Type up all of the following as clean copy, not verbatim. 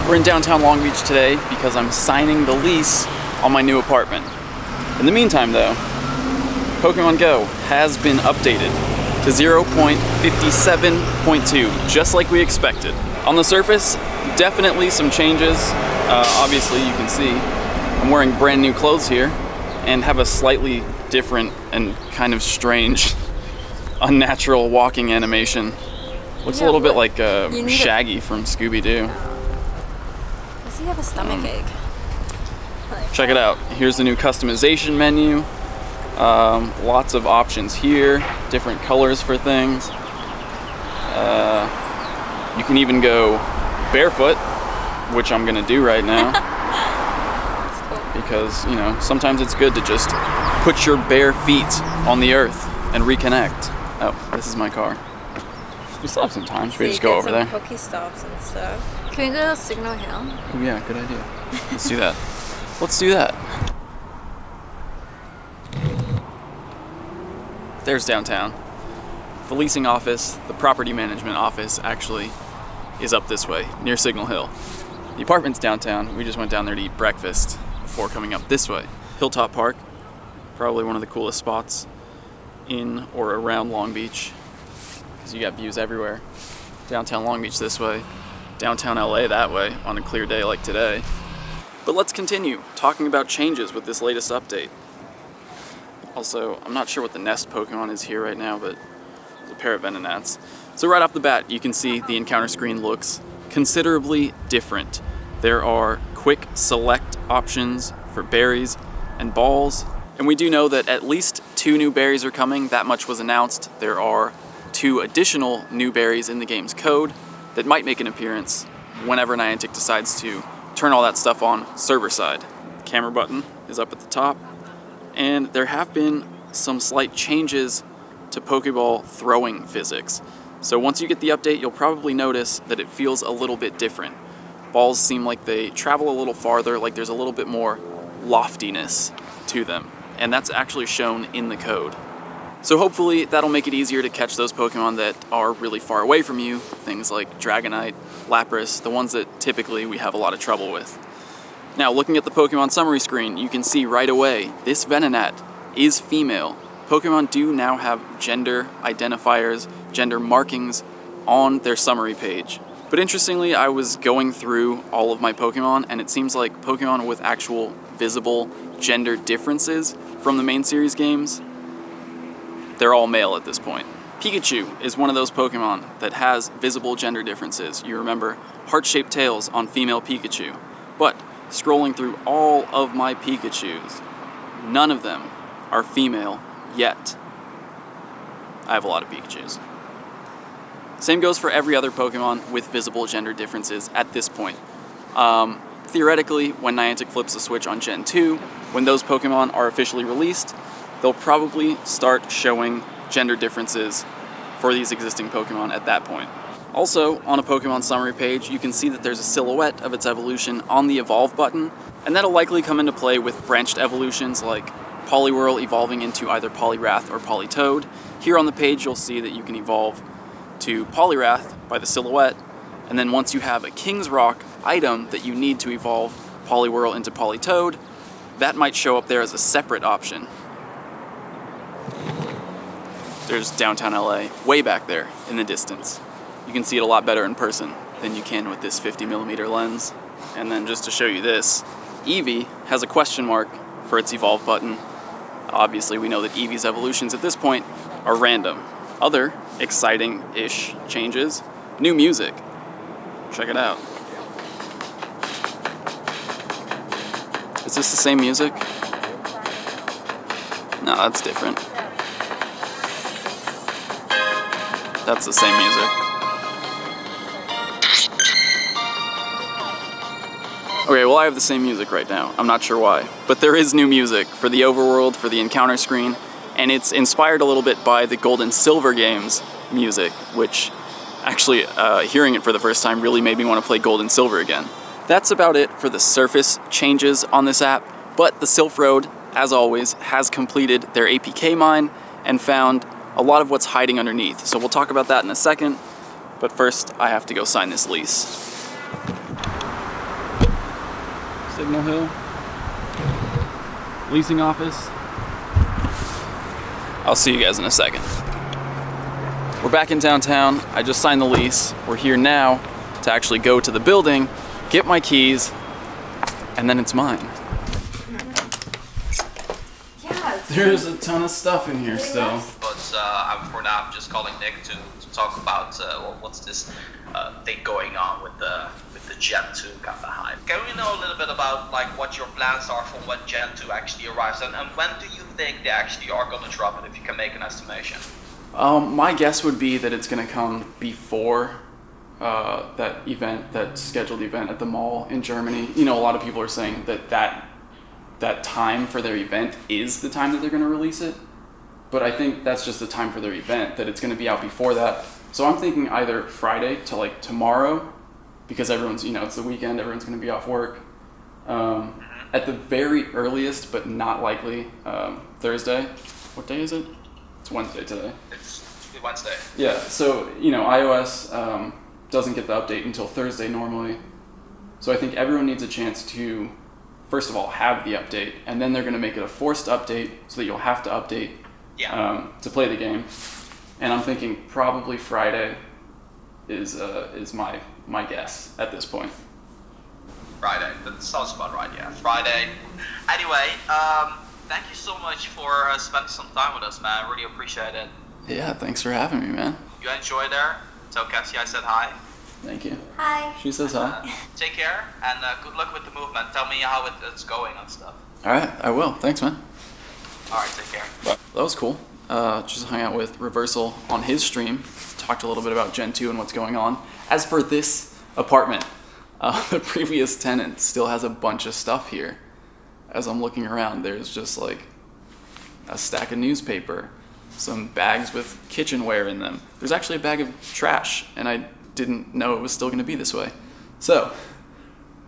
We're in downtown Long Beach today because I'm signing the lease on my new apartment. In the meantime though, Pokemon GO has been updated to 0.57.2, just like we expected. On the surface, definitely some changes. Obviously you can see I'm wearing brand new clothes here and have a slightly different and kind of strange, unnatural walking animation. Looks a little bit like Shaggy from Scooby-Doo. Does he have a stomach ache? Check it out. Here's the new customization menu. Lots of options here, different colors for things. You can even go barefoot, which I'm gonna do right now. That's cool. Because, you know, sometimes it's good to just put your bare feet on the earth and reconnect. Oh, this is my car. We still have some time. Should we just go over there? Pokestops and stuff. Can we go to Signal Hill? Oh yeah, good idea. Let's do that. Let's do that. There's downtown. The leasing office, the property management office actually is up this way, near Signal Hill. The apartment's downtown. We just went down there to eat breakfast before coming up this way. Hilltop Park, probably one of the coolest spots in or around Long Beach, because you got views everywhere. Downtown Long Beach this way, downtown LA that way on a clear day like today. But let's continue talking about changes with this latest update. Also, I'm not sure what the nest Pokemon is here right now, but there's a pair of Venonats. So right off the bat, you can see the encounter screen looks considerably different. There are quick select options for berries and balls, and we do know that at least 2 new berries are coming. That much was announced. There are 2 additional new berries in the game's code that might make an appearance whenever Niantic decides to turn all that stuff on server side. The camera button is up at the top, and there have been some slight changes to Pokeball throwing physics. So once you get the update, you'll probably notice that it feels a little bit different. Balls seem like they travel a little farther, like there's a little bit more loftiness to them, and that's actually shown in the code. So hopefully that'll make it easier to catch those Pokemon that are really far away from you, things like Dragonite, Lapras, the ones that typically we have a lot of trouble with. Now, looking at the Pokemon summary screen, you can see right away this Venonat is female. Pokemon do now have gender identifiers, gender markings on their summary page. But interestingly, I was going through all of my Pokemon, and it seems like Pokemon with actual visible gender differences from the main series games, they're all male at this point. Pikachu is one of those Pokemon that has visible gender differences. You remember heart-shaped tails on female Pikachu. But scrolling through all of my Pikachus, none of them are female yet. I have a lot of Pikachus. Same goes for every other Pokemon with visible gender differences at this point. Theoretically, when Niantic flips the switch on Gen 2, when those Pokemon are officially released, they'll probably start showing gender differences for these existing Pokemon at that point. Also, on a Pokemon summary page, you can see that there's a silhouette of its evolution on the Evolve button, and that'll likely come into play with branched evolutions like Poliwhirl evolving into either Poliwrath or Politoed. Here on the page, you'll see that you can evolve to Poliwrath by the silhouette, and then once you have a King's Rock item that you need to evolve Poliwhirl into Politoed, that might show up there as a separate option. There's downtown LA, way back there in the distance. You can see it a lot better in person than you can with this 50mm lens. And then just to show you this, Eevee has a question mark for its evolve button. Obviously we know that Eevee's evolutions at this point are random. Other exciting-ish changes, new music. Check it out. Is this the same music? No, that's different. That's the same music. Okay, well I have the same music right now. I'm not sure why. But there is new music for the overworld, for the encounter screen, and it's inspired a little bit by the Gold and Silver games music, which actually, hearing it for the first time really made me want to play Gold and Silver again. That's about it for the surface changes on this app, but the Silph Road, as always, has completed their APK mine and found a lot of what's hiding underneath. So we'll talk about that in a second, but first I have to go sign this lease. Signal Hill. Leasing office. I'll see you guys in a second. We're back in downtown. I just signed the lease. We're here now to actually go to the building, get my keys, and then it's mine. Yeah. There's a ton of stuff in here still. But for now, I'm just calling Nick to talk about what's this thing going on with the Gen 2 kind of hype. Can we know a little bit about like what your plans are for when Gen 2 actually arrives, and when do you think they actually are going to drop it, if you can make an estimation? My guess would be that it's going to come before that event, that scheduled event at the mall in Germany. You know, a lot of people are saying that time for their event is the time that they're going to release it. But I think that's just the time for their event, that it's going to be out before that. So I'm thinking either Friday to like tomorrow, because everyone's, you know, it's the weekend, everyone's going to be off work. At the very earliest, but not likely, Thursday. What day is it? It's Wednesday today. It's Wednesday. Yeah, so, you know, iOS doesn't get the update until Thursday normally. So I think everyone needs a chance to, first of all, have the update, and then they're going to make it a forced update so that you'll have to update to play the game. And I'm thinking probably Friday is my guess at this point. Friday, that sounds about right, yeah. Friday. Anyway, thank you so much for spending some time with us, man. I really appreciate it. Yeah, thanks for having me, man. You enjoy there? Tell Cassie I said hi. Thank you. Hi. She says hi. Take care, and good luck with the movement. Tell me how it's going and stuff. All right, I will. Thanks, man. All right, take care. That was cool. Just hung out with Reversal on his stream. Talked a little bit about Gen 2 and what's going on. As for this apartment, the previous tenant still has a bunch of stuff here. As I'm looking around, there's just like a stack of newspaper, some bags with kitchenware in them. There's actually a bag of trash, and I didn't know it was still going to be this way. So,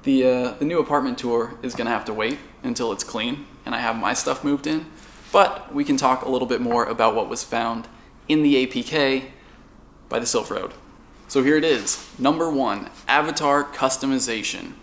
the new apartment tour is going to have to wait until it's clean and I have my stuff moved in. But we can talk a little bit more about what was found in the APK by the Silph Road. So here it is. Number 1, avatar customization.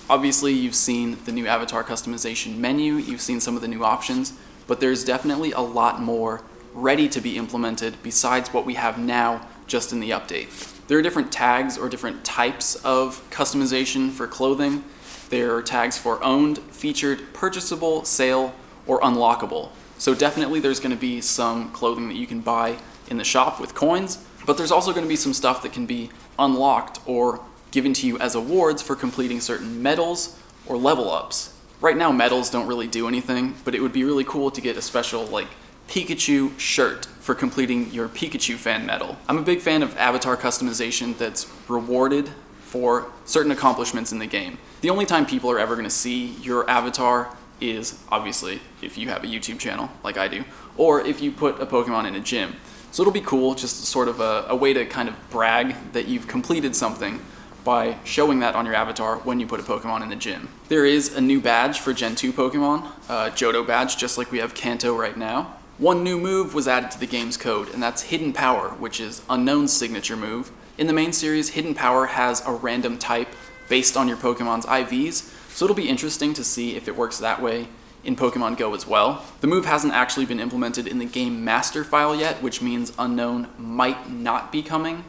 Obviously, you've seen the new avatar customization menu, you've seen some of the new options, but there's definitely a lot more ready to be implemented besides what we have now just in the update. There are different tags or different types of customization for clothing. There are tags for owned, featured, purchasable, sale, or unlockable. So definitely there's going to be some clothing that you can buy in the shop with coins, but there's also going to be some stuff that can be unlocked or given to you as awards for completing certain medals or level ups. Right now medals don't really do anything, but it would be really cool to get a special like Pikachu shirt for completing your Pikachu fan medal. I'm a big fan of avatar customization that's rewarded for certain accomplishments in the game. The only time people are ever going to see your avatar is obviously if you have a YouTube channel like I do, or if you put a Pokemon in a gym. So it'll be cool, just sort of a way to kind of brag that you've completed something by showing that on your avatar when you put a Pokemon in the gym. There is a new badge for Gen 2 Pokemon, Johto badge, just like we have Kanto right now. One new move was added to the game's code, and that's Hidden Power, which is Unknown's signature move. In the main series, Hidden Power has a random type based on your Pokemon's IVs, so it'll be interesting to see if it works that way in Pokemon GO as well. The move hasn't actually been implemented in the game master file yet, which means Unknown might not be coming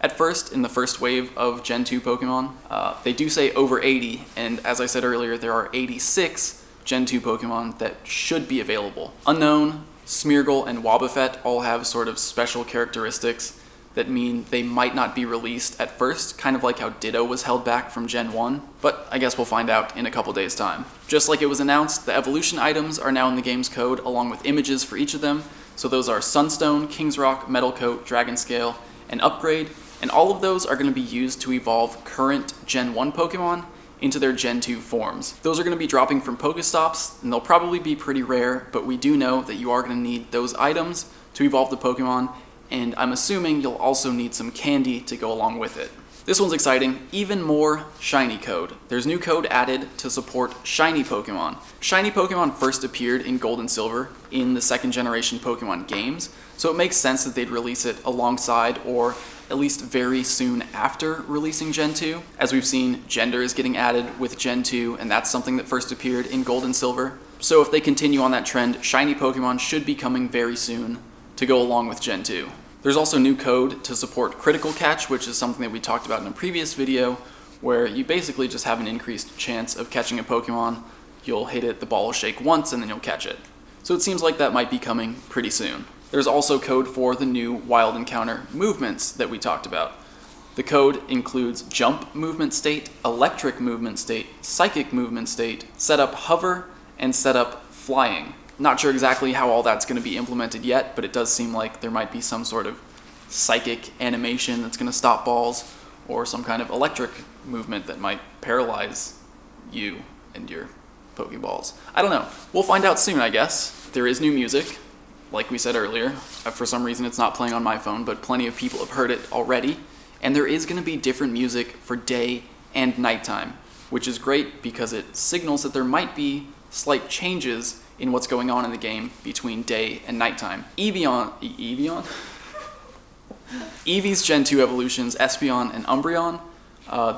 at first in the first wave of Gen 2 Pokemon. They do say over 80, and as I said earlier, there are 86 Gen 2 Pokemon that should be available. Unknown, Smeargle, and Wobbuffet all have sort of special characteristics that mean they might not be released at first, kind of like how Ditto was held back from Gen 1, but I guess we'll find out in a couple days' time. Just like it was announced, the evolution items are now in the game's code along with images for each of them, so those are Sunstone, King's Rock, Metal Coat, Dragon Scale, and Upgrade, and all of those are going to be used to evolve current Gen 1 Pokemon into their Gen 2 forms. Those are going to be dropping from Pokestops, and they'll probably be pretty rare, but we do know that you are going to need those items to evolve the Pokemon, and I'm assuming you'll also need some candy to go along with it. This one's exciting, even more shiny code. There's new code added to support shiny Pokemon. Shiny Pokemon first appeared in Gold and Silver in the second generation Pokemon games, so it makes sense that they'd release it alongside or at least very soon after releasing Gen 2. As we've seen, gender is getting added with Gen 2, and that's something that first appeared in Gold and Silver. So if they continue on that trend, shiny Pokemon should be coming very soon to go along with Gen 2. There's also new code to support critical catch, which is something that we talked about in a previous video, where you basically just have an increased chance of catching a Pokemon. You'll hit it, the ball will shake once, and then you'll catch it. So it seems like that might be coming pretty soon. There's also code for the new wild encounter movements that we talked about. The code includes jump movement state, electric movement state, psychic movement state, setup hover, and setup flying. Not sure exactly how all that's going to be implemented yet, but it does seem like there might be some sort of psychic animation that's going to stop balls, or some kind of electric movement that might paralyze you and your Pokeballs. I don't know. We'll find out soon, I guess. There is new music, like we said earlier. For some reason it's not playing on my phone, but plenty of people have heard it already. And there is going to be different music for day and nighttime, which is great because it signals that there might be slight changes in what's going on in the game between day and nighttime. Eevee's Gen 2 evolutions, Espeon and Umbreon,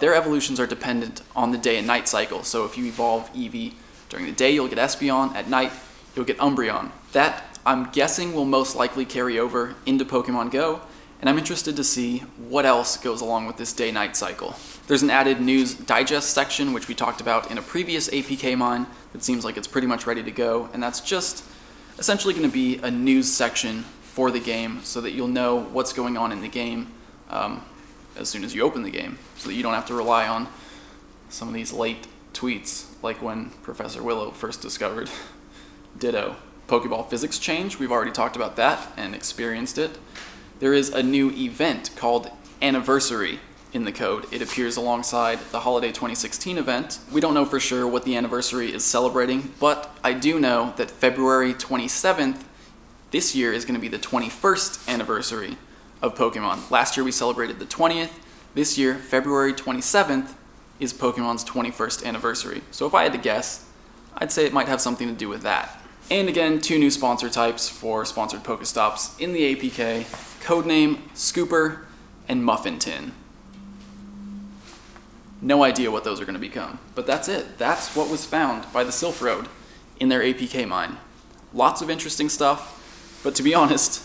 their evolutions are dependent on the day and night cycle. So if you evolve Eevee during the day, you'll get Espeon. At night, you'll get Umbreon. That, I'm guessing, will most likely carry over into Pokemon GO, and I'm interested to see what else goes along with this day-night cycle. There's an added news digest section, which we talked about in a previous APK mine, that seems like it's pretty much ready to go, and that's just essentially going to be a news section for the game so that you'll know what's going on in the game as soon as you open the game, so that you don't have to rely on some of these late tweets, like when Professor Willow first discovered Ditto. Pokeball physics change, we've already talked about that and experienced it. There is a new event called Anniversary in the code. It appears alongside the Holiday 2016 event. We don't know for sure what the anniversary is celebrating, but I do know that February 27th this year is going to be the 21st anniversary of Pokemon. Last year we celebrated the 20th. This year, February 27th, is Pokemon's 21st anniversary. So if I had to guess, I'd say it might have something to do with that. And again, 2 new sponsor types for sponsored Pokestops in the APK. Codename Scooper and Muffin Tin. No idea what those are going to become, but that's it. That's what was found by the Sylph Road in their APK mine. Lots of interesting stuff, but to be honest,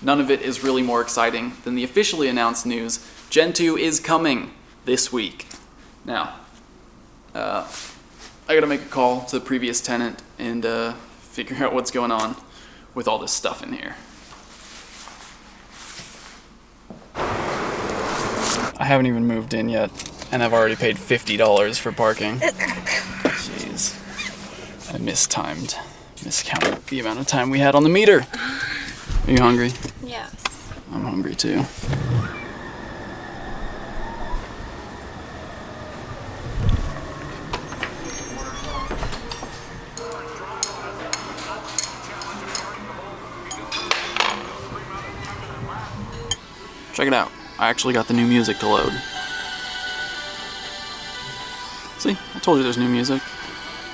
none of it is really more exciting than the officially announced news. Gen 2 is coming this week. Now, I gotta make a call to the previous tenant and figure out what's going on with all this stuff in here. I haven't even moved in yet, and I've already paid $50 for parking. Jeez. I miscounted the amount of time we had on the meter. Are you hungry? Yes. I'm hungry too. Check it out. I actually got the new music to load. See, I told you there's new music.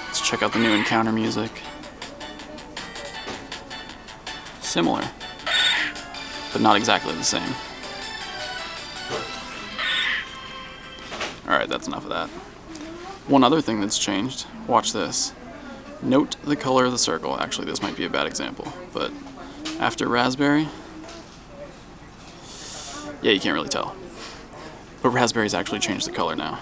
Let's check out the new encounter music. Similar, but not exactly the same. Alright, that's enough of that. One other thing that's changed, watch this. Note the color of the circle. Actually, this might be a bad example, but after raspberry, yeah, you can't really tell. But raspberry's actually changed the color now.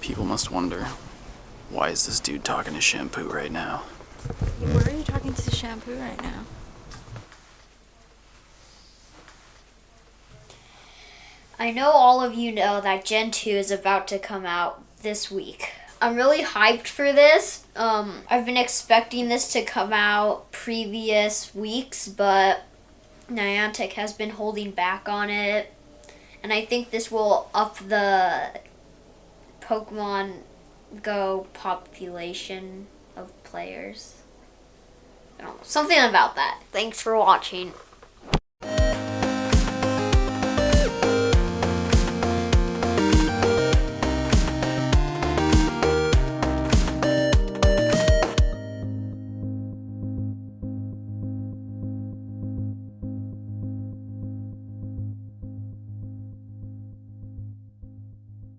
People must wonder, why is this dude talking to Shampoo right now? Why are you talking to Shampoo right now? I know all of you know that Gen 2 is about to come out this week. I'm really hyped for this. I've been expecting this to come out previous weeks, but Niantic has been holding back on it. And I think this will up the Pokemon GO population of players. I don't know, something about that. Thanks for watching.